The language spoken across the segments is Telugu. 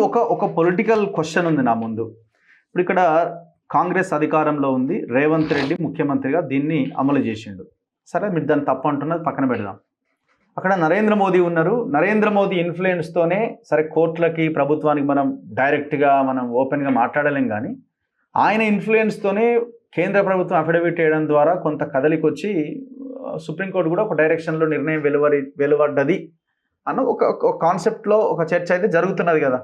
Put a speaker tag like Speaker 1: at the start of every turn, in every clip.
Speaker 1: ఒక పొలిటికల్ క్వశ్చన్ ఉంది నా ముందు. ఇప్పుడు ఇక్కడ కాంగ్రెస్ అధికారంలో ఉంది, రేవంత్ రెడ్డి ముఖ్యమంత్రిగా దీన్ని అమలు చేసిండు. సరే, మీరు దాన్ని తప్పు అంటున్నది పక్కన పెడదాం. అక్కడ నరేంద్ర మోదీ ఉన్నారు. నరేంద్ర మోదీ ఇన్ఫ్లుయెన్స్తోనే సరే కోర్టులకి ప్రభుత్వానికి మనం డైరెక్ట్గా మనం ఓపెన్గా మాట్లాడలేం, కానీ ఆయన ఇన్ఫ్లుయెన్స్తోనే కేంద్ర ప్రభుత్వం అఫిడవిట్ చేయడం ద్వారా కొంత కదలికి వచ్చి సుప్రీంకోర్టు కూడా ఒక డైరెక్షన్లో నిర్ణయం వెలువడ్డది అన్న ఒక కాన్సెప్ట్లో ఒక చర్చ అయితే జరుగుతున్నది కదా.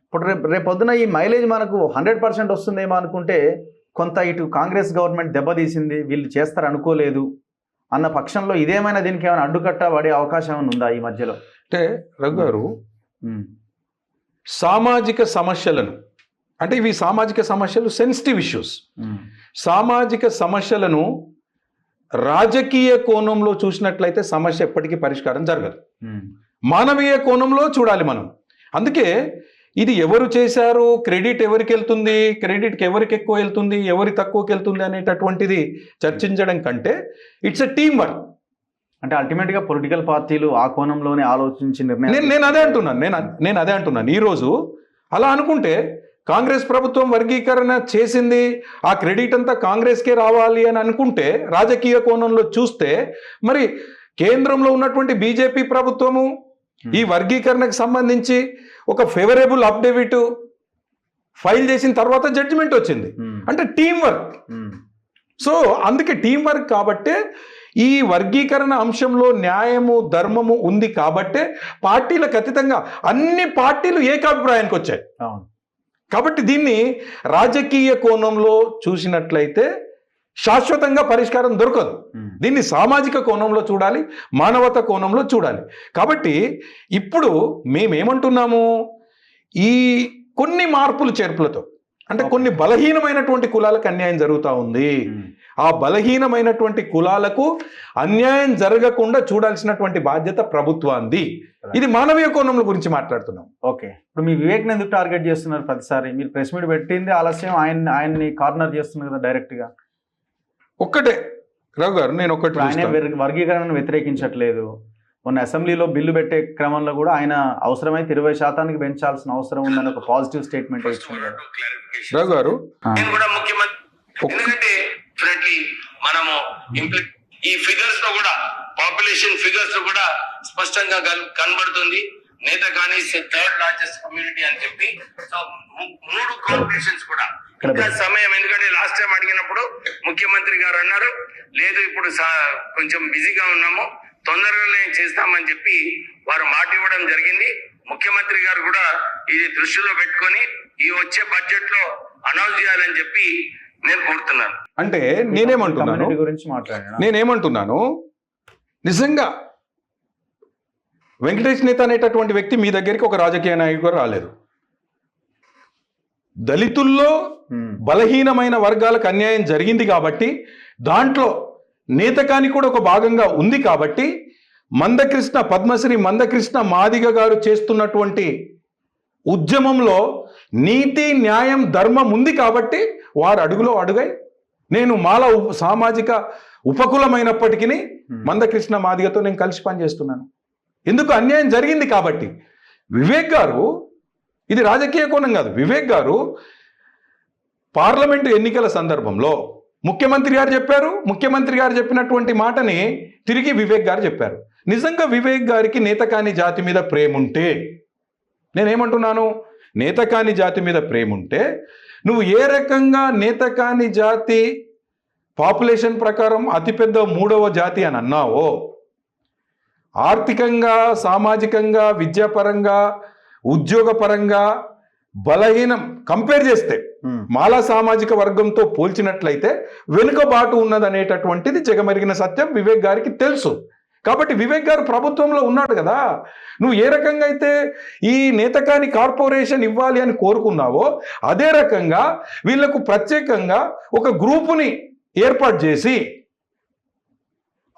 Speaker 1: ఇప్పుడు రేపొద్దున ఈ మైలేజ్ మనకు 100% వస్తుందేమో అనుకుంటే కొంత ఇటు కాంగ్రెస్ గవర్నమెంట్ దెబ్బతీసింది, వీళ్ళు చేస్తారు అనుకోలేదు అన్న పక్షంలో ఇదేమైనా దీనికి ఏమైనా అడ్డుకట్ట పడే అవకాశం ఏమైనా ఉందా ఈ మధ్యలో?
Speaker 2: అంటే రఘు గారు, సామాజిక సమస్యలను, అంటే ఇవి సామాజిక సమస్యలు సెన్సిటివ్ ఇష్యూస్, సామాజిక సమస్యలను రాజకీయ కోణంలో చూసినట్లయితే సమస్య ఎప్పటికీ పరిష్కారం జరగదు. మానవీయ కోణంలో చూడాలి మనం. అందుకే ఇది ఎవరు చేశారు, క్రెడిట్ ఎవరికి వెళ్తుంది, క్రెడిట్కి ఎవరికి ఎక్కువ వెళ్తుంది, ఎవరి తక్కువకి వెళ్తుంది అనేటటువంటిది చర్చించడం కంటే ఇట్స్ ఎ టీమ్ వర్క్.
Speaker 1: అంటే అల్టిమేట్గా పొలిటికల్ పార్టీలు ఆ కోణంలోనే ఆలోచించి నిర్ణయం.
Speaker 2: నేను అదే అంటున్నాను. ఈరోజు అలా అనుకుంటే కాంగ్రెస్ ప్రభుత్వం వర్గీకరణ చేసింది, ఆ క్రెడిట్ అంతా కాంగ్రెస్కే రావాలి అని అనుకుంటే, రాజకీయ కోణంలో చూస్తే మరి కేంద్రంలో ఉన్నటువంటి బీజేపీ ప్రభుత్వము ఈ వర్గీకరణకు సంబంధించి ఒక ఫేవరబుల్ అఫిడవిట్ ఫైల్ చేసిన తర్వాత జడ్జిమెంట్ వచ్చింది. అంటే టీం వర్క్. సో అందుకే టీం వర్క్ కాబట్టే ఈ వర్గీకరణ అంశంలో న్యాయము ధర్మము ఉంది కాబట్టే పార్టీలకు అతీతంగా అన్ని పార్టీలు ఏకాభిప్రాయానికి వచ్చాయి. కాబట్టి దీన్ని రాజకీయ కోణంలో చూసినట్లయితే శాశ్వతంగా పరిష్కారం దొరకదు. దీన్ని సామాజిక కోణంలో చూడాలి, మానవత కోణంలో చూడాలి. కాబట్టి ఇప్పుడు మేమేమంటున్నాము, ఈ కొన్ని మార్పులు చేర్పులతో అంటే కొన్ని బలహీనమైనటువంటి కులాలకు అన్యాయం జరుగుతూ ఉంది. ఆ బలహీనమైనటువంటి కులాలకు అన్యాయం జరగకుండా చూడాల్సినటువంటి బాధ్యత ప్రభుత్వాంది. ఇది మానవీయ కోణంలో గురించి మాట్లాడుతున్నాం.
Speaker 1: ఓకే, ఇప్పుడు మీ వివేక్ని ఎందుకు టార్గెట్ చేస్తున్నారు ప్రతిసారి? మీరు ప్రెస్ మీట్ పెట్టింది ఆలస్యం, ఆయన్ని కార్నర్ చేస్తున్నారు కదా డైరెక్ట్గా.
Speaker 2: ఒక్కటే రావు గారు, నేను ఒక్కటి,
Speaker 1: ఆయన వర్గీకరణను వ్యతిరేకించట్లేదు. మొన్న అసెంబ్లీలో బిల్లు పెట్టే క్రమంలో కూడా ఆయన అవసరమైతే 20% పెంచాల్సిన అవసరం ఉందని ఒక పాజిటివ్ స్టేట్మెంట్ ఇచ్చింది.
Speaker 2: రావు గారు,
Speaker 3: ఎందుకంటే మనము ఈ ఫిగర్స్ లో కూడా, పాపులేషన్ ఫిగర్స్ లో కూడా స్పష్టంగా కనబడుతుంది. నేత కానీ థర్డ్ లార్జెస్ట్ కమ్యూనిటీ అని చెప్పి, సో 3 కార్పొరేషన్స్ కూడా ఇంకా సమయం. ఎందుకంటే లాస్ట్ టైం అడిగినప్పుడు ముఖ్యమంత్రి గారు అన్నారు, లేదు ఇప్పుడు కొంచెం బిజీగా ఉన్నాము, తొందరగానే చేస్తామని చెప్పి వారు మాట ఇవ్వడం జరిగింది. ముఖ్యమంత్రి గారు కూడా ఇది దృష్టిలో పెట్టుకొని ఈ వచ్చే బడ్జెట్ లో అనౌన్స్ చేయాలని చెప్పి నేను కోరుతున్నాను.
Speaker 2: అంటే నేనేమంటున్నాను, నిజంగా వెంకటేష్ నేత అనేటటువంటి వ్యక్తి మీ దగ్గరికి ఒక రాజకీయ నాయకుడు రాలేదు. దళితుల్లో బలహీనమైన వర్గాలకు అన్యాయం జరిగింది కాబట్టి, దాంట్లో నేతకాని కూడా ఒక భాగంగా ఉంది కాబట్టి, మందకృష్ణ పద్మశ్రీ మందకృష్ణ మాదిగ గారు చేస్తున్నటువంటి ఉద్యమంలో నీతి న్యాయం ధర్మం ఉంది కాబట్టి వారు అడుగులో అడుగై నేను మాల సామాజిక ఉపకులమైనప్పటికీ మందకృష్ణ మాదిగతో నేను కలిసి పనిచేస్తున్నాను. ఎందుకు? అన్యాయం జరిగింది కాబట్టి. వివేక్ గారు, ఇది రాజకీయ కోణం కాదు, వివేక్ గారు పార్లమెంటు ఎన్నికల సందర్భంలో ముఖ్యమంత్రి గారు చెప్పారు, ముఖ్యమంత్రి గారు చెప్పినటువంటి మాటని తిరిగి వివేక్ గారు చెప్పారు. నిజంగా వివేక్ గారికి నేతకాని జాతి మీద ప్రేమ ఉంటే, నేనేమంటున్నాను, నేతకాని జాతి మీద ప్రేమ ఉంటే నువ్వు ఏ రకంగా నేతకాని జాతి పాపులేషన్ ప్రకారం అతిపెద్ద 3వ జాతి అని అన్నావో, ఆర్థికంగా సామాజికంగా విద్యాపరంగా ఉద్యోగపరంగా బలహీనం కంపేర్ చేస్తే మాలా సామాజిక వర్గంతో పోల్చినట్లయితే వెనుకబాటు ఉన్నదనేటటువంటిది జగమెరిగిన సత్యం వివేక్ గారికి తెలుసు. కాబట్టి వివేక్ గారు ప్రభుత్వంలో ఉన్నాడు కదా, నువ్వు ఏ రకంగా అయితే ఈ నేతకాని కార్పొరేషన్ ఇవ్వాలి అని కోరుకున్నావో అదే రకంగా వీళ్లకు ప్రత్యేకంగా ఒక గ్రూపుని ఏర్పాటు చేసి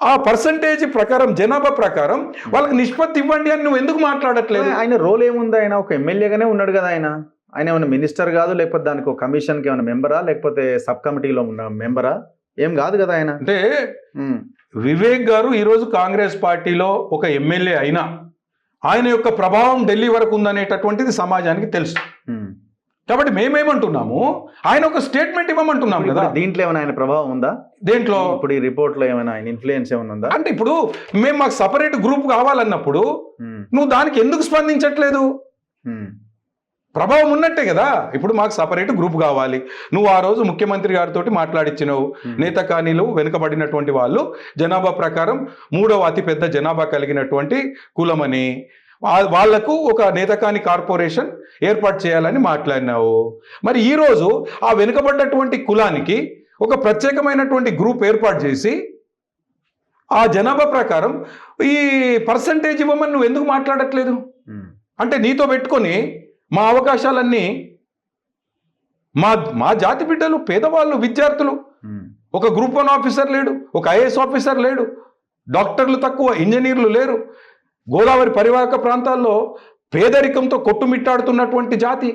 Speaker 2: ఆ పర్సంటేజ్ ప్రకారం జనాభా ప్రకారం వాళ్ళకి నిష్పత్తి ఇవ్వండి అని నువ్వు ఎందుకు మాట్లాడట్లేదు?
Speaker 1: ఆయన రోల్ ఏముంది? ఆయన ఒక ఎమ్మెల్యేగానే ఉన్నాడు కదా. ఆయన ఏమైనా మినిస్టర్ కాదు, లేకపోతే దానికి ఒక కమిషన్కి ఏమైనా మెంబరా, లేకపోతే సబ్ కమిటీలో ఉన్న మెంబరా? ఏం కాదు కదా ఆయన.
Speaker 2: అంటే వివేక్ గారు ఈరోజు కాంగ్రెస్ పార్టీలో ఒక ఎమ్మెల్యే అయినా ఆయన యొక్క ప్రభావం ఢిల్లీ వరకు ఉందనేటటువంటిది సమాజానికి తెలుసు. కాబట్టి మేమేమంటున్నాము, ఆయన ఒక స్టేట్మెంట్ ఇవ్వమంటున్నాం కదా.
Speaker 1: దీంట్లో ఏమైనా ఆయన ప్రభావం ఉందా?
Speaker 2: దేంట్లో?
Speaker 1: ఇప్పుడు ఈ రిపోర్ట్ లో ఏమైనా ఆయన ఇన్ఫ్లుయెన్స్ ఏమైనా ఉందా?
Speaker 2: అంటే ఇప్పుడు మేము మాకు సపరేట్ గ్రూప్ కావాలన్నప్పుడు నువ్వు దానికి ఎందుకు స్పందించట్లేదు? ప్రభావం ఉన్నట్టే కదా. ఇప్పుడు మాకు సపరేట్ గ్రూప్ కావాలి, నువ్వు ఆ రోజు ముఖ్యమంత్రి గారితో మాట్లాడిచ్చినావు. నేత కానీలు వెనుకబడినటువంటి వాళ్ళు జనాభా ప్రకారం 3వ అతిపెద్ద జనాభా కలిగినటువంటి కులమని, వాళ్లకు ఒక నేతకాని కార్పొరేషన్ ఏర్పాటు చేయాలని మాట్లాడినావు. మరి ఈరోజు ఆ వెనుకబడ్డటువంటి కులానికి ఒక ప్రత్యేకమైనటువంటి గ్రూప్ ఏర్పాటు చేసి ఆ జనాభా ప్రకారం ఈ పర్సంటేజ్ ఇవ్వమని నువ్వు ఎందుకు మాట్లాడట్లేదు? అంటే నీతో పెట్టుకొని మా అవకాశాలన్నీ మా జాతి బిడ్డలు, పేదవాళ్ళు, విద్యార్థులు, ఒక గ్రూప్ 1 ఆఫీసర్ లేడు, ఒక ఐఏఎస్ ఆఫీసర్ లేడు, డాక్టర్లు తక్కువ, ఇంజనీర్లు లేరు, గోదావరి పరివాహక ప్రాంతాల్లో పేదరికంతో కొట్టుమిట్టాడుతున్నటువంటి జాతి.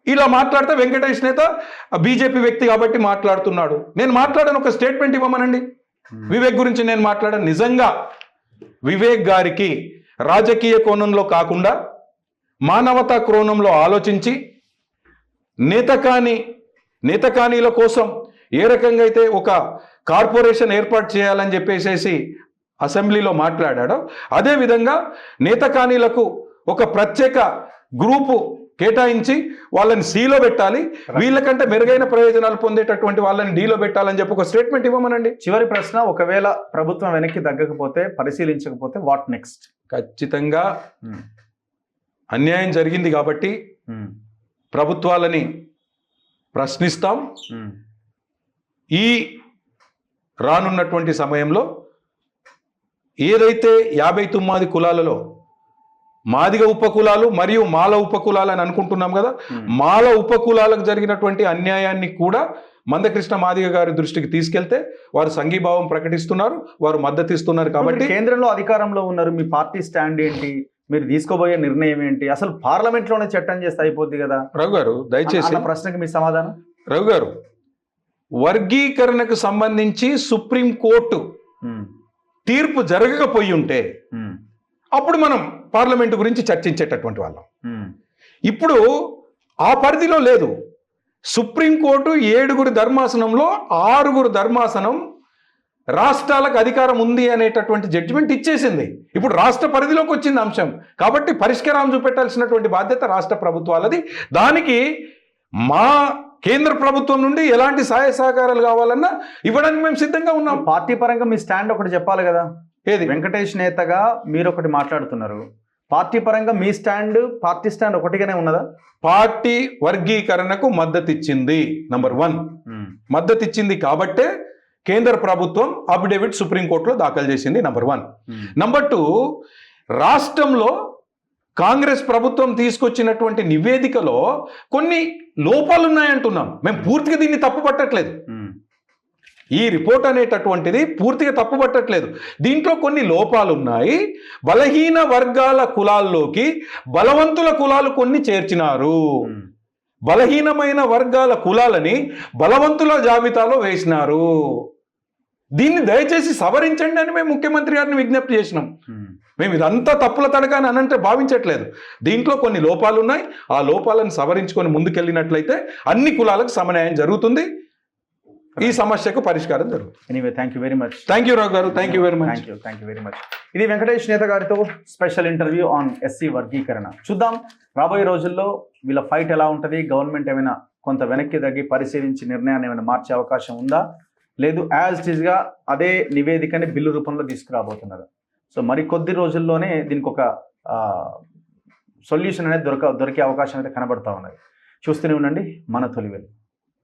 Speaker 2: ఇలా మాట్లాడితే వెంకటేష్ నేత బీజేపీ వ్యక్తి కాబట్టి మాట్లాడుతున్నాడు. నేను మాట్లాడాను, ఒక స్టేట్మెంట్ ఇవ్వమనండి. వివేక్ గురించి నేను మాట్లాడాను. నిజంగా వివేక్ గారికి రాజకీయ కోణంలో కాకుండా మానవతా కోణంలో ఆలోచించి నేతకానీల కోసం ఏ రకంగా అయితే ఒక కార్పొరేషన్ ఏర్పాటు చేయాలని చెప్పేసి అసెంబ్లీలో మాట్లాడాడో, అదేవిధంగా నేతకానీలకు ఒక ప్రత్యేక గ్రూపు కేటాయించి వాళ్ళని సీలో పెట్టాలి, వీళ్ళకంటే మెరుగైన ప్రయోజనాలు పొందేటటువంటి వాళ్ళని డీలో పెట్టాలని చెప్పి ఒక స్టేట్మెంట్ ఇవ్వమనండి.
Speaker 1: చివరి ప్రశ్న, ఒకవేళ ప్రభుత్వం వెనక్కి తగ్గకపోతే, పరిశీలించకపోతే వాట్ నెక్స్ట్?
Speaker 2: ఖచ్చితంగా అన్యాయం జరిగింది కాబట్టి ప్రభుత్వాలని ప్రశ్నిస్తాం. ఈ రానున్నటువంటి సమయంలో ఏదైతే 59 కులాలలో మాదిగ ఉపకులాలు మరియు మాల ఉపకులాలు అని అనుకుంటున్నాం కదా, మాల ఉపకులాలకు జరిగినటువంటి అన్యాయాన్ని కూడా మందకృష్ణ మాదిగ గారి దృష్టికి తీసుకెళ్తే వారు సంఘీభావం ప్రకటిస్తున్నారు, వారు మద్దతు ఇస్తున్నారు. కాబట్టి
Speaker 1: కేంద్రంలో అధికారంలో ఉన్నారు, మీ పార్టీ స్టాండ్ ఏంటి, మీరు తీసుకోబోయే నిర్ణయం ఏంటి? అసలు పార్లమెంట్లోనే చట్టం చేస్తే అయిపోద్ది కదా.
Speaker 2: రఘు గారు దయచేసి
Speaker 1: ప్రశ్నకి మీ సమాధానం.
Speaker 2: రఘు గారు, వర్గీకరణకు సంబంధించి సుప్రీంకోర్టు తీర్పు జరగకపోయి ఉంటే అప్పుడు మనం పార్లమెంటు గురించి చర్చించేటటువంటి వాళ్ళం. ఇప్పుడు ఆ పరిధిలో లేదు. సుప్రీంకోర్టు 7 ధర్మాసనంలో 6 ధర్మాసనం రాష్ట్రాలకు అధికారం ఉంది అనేటటువంటి జడ్జిమెంట్ ఇచ్చేసింది. ఇప్పుడు రాష్ట్ర పరిధిలోకి వచ్చింది అంశం కాబట్టి పరిష్కారం చూపెట్టాల్సినటువంటి బాధ్యత రాష్ట్ర ప్రభుత్వాలది. దానికి మా కేంద్ర ప్రభుత్వం నుండి ఎలాంటి సహాయ సహకారాలు కావాలన్నా ఇవ్వడానికి మేము సిద్ధంగా ఉన్నాం.
Speaker 1: పార్టీ పరంగా మీ స్టాండ్ ఒకటి చెప్పాలి కదా.
Speaker 2: ఏది?
Speaker 1: వెంకటేష్ నేతగా మీరు ఒకటి మాట్లాడుతున్నారు, పార్టీ పరంగా మీ స్టాండ్, పార్టీ స్టాండ్ ఒకటిగానే ఉన్నదా?
Speaker 2: పార్టీ వర్గీకరణకు మద్దతు ఇచ్చింది, నంబర్ 1 మద్దతు ఇచ్చింది కాబట్టే కేంద్ర ప్రభుత్వం అఫిడవిట్ సుప్రీంకోర్టులో దాఖలు చేసింది, నంబర్ 1. నంబర్ 2, రాష్ట్రంలో కాంగ్రెస్ ప్రభుత్వం తీసుకొచ్చినటువంటి నివేదికలో కొన్ని లోపాలు ఉన్నాయంటున్నాం. మేము పూర్తిగా దీన్ని తప్పు పట్టట్లేదు. ఈ రిపోర్ట్ అనేటటువంటిది పూర్తిగా తప్పు పట్టట్లేదు. దీంట్లో కొన్ని లోపాలు ఉన్నాయి. బలహీన వర్గాల కులాల్లోకి బలవంతుల కులాలు కొన్ని చేర్చినారు. బలహీనమైన వర్గాల కులాలని బలవంతుల జాబితాలో వేసినారు. దీన్ని దయచేసి సవరించండి అని మేము ముఖ్యమంత్రి గారిని విజ్ఞప్తి చేసినాం. మేము ఇదంతా తప్పుల తడక అని అంటే భావించట్లేదు. దీంట్లో కొన్ని లోపాలు ఉన్నాయి. ఆ లోపాలను సవరించుకొని ముందుకెళ్ళినట్లయితే అన్ని కులాలకు సమన్యాయం జరుగుతుంది, ఈ సమస్యకు పరిష్కారం జరుగుతుంది.
Speaker 1: Anyway, thank you very much.
Speaker 2: Thank you Rao గారు, thank you very much.
Speaker 1: Thank you very much. ఇది వెంకటేష్ నేత గారితో స్పెషల్ ఇంటర్వ్యూ ఆన్ ఎస్సీ వర్గీకరణ. చూద్దాం రాబోయే రోజుల్లో వీళ్ళ ఫైట్ ఎలా ఉంటుంది. గవర్నమెంట్ ఏమైనా కొంత వెనక్కి తగ్గి పరిశీలించి నిర్ణయాన్ని ఏమైనా మార్చే అవకాశం ఉందా, లేదు యాజ్ ఇట్ ఈస్గా అదే నివేదికని బిల్లు రూపంలో తీసుకురాబోతున్నారు. సో మరి కొద్ది రోజుల్లోనే దీనికి ఒక సొల్యూషన్ అనేది దొరికే అవకాశం అయితే కనబడతా ఉన్నది. చూస్తూనే ఉండండి మన తొలి వెలుగు.